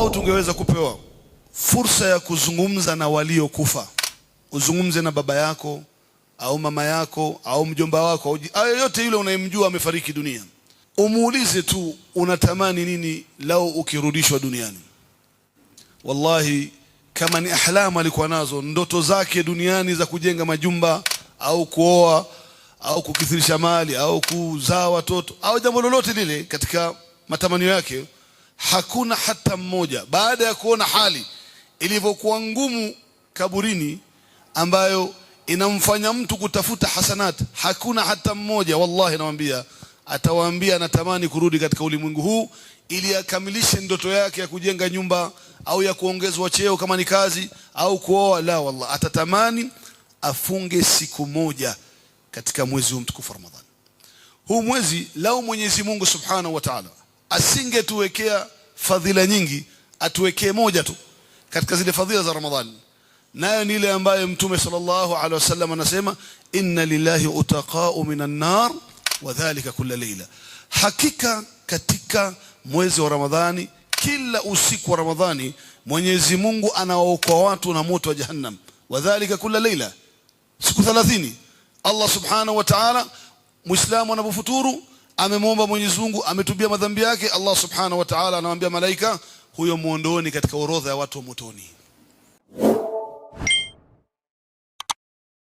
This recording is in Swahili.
lau tungeweza kupewa fursa ya kuzungumza na waliokufa, uzungumze na baba yako au mama yako au mjomba wako au yote yule unayemjua amefariki dunia, umuulize tu unatamani nini lau ukirudishwa duniani. Wallahi, kama ni ahlamu alikuwa nazo, ndoto zake duniani za kujenga majumba au kuoa au kukithirisha mali au kuzaa watoto au jambo lolote lile katika matamanio yake, hakuna hata mmoja baada ya kuona hali ilivyokuwa ngumu kaburini ambayo inamfanya mtu kutafuta hasanat, hakuna hata mmoja wallahi nawaambia atawaambia anatamani kurudi katika ulimwengu huu ili akamilishe ndoto yake ya kujenga nyumba au ya kuongezwa cheo kama ni kazi au kuoa. La, wallah, atatamani afunge siku moja katika mwezi huu mtukufu Ramadhani. Huu mwezi lau Mwenyezi Mungu Subhanahu wa Ta'ala asingetuwekea fadhila nyingi, atuwekee moja tu katika zile fadhila za Ramadhani, nayo ni ile ambayo Mtume sallallahu alaihi wasallam anasema, inna lillahi utaqa'u minan nar wa dhalika kulla layla. Hakika katika mwezi wa Ramadhani, kila usiku wa Ramadhani, Mwenyezi Mungu anawaokoa watu na moto wa Jahannam, wa dhalika kulla layla, siku 30. Allah Subhanahu wa Ta'ala, Muislamu anapofuturu amemwomba Mwenyezi Mungu, ametubia madhambi yake, Allah Subhanahu wa Ta'ala anamwambia malaika, huyo muondoeni katika orodha ya watu wa motoni.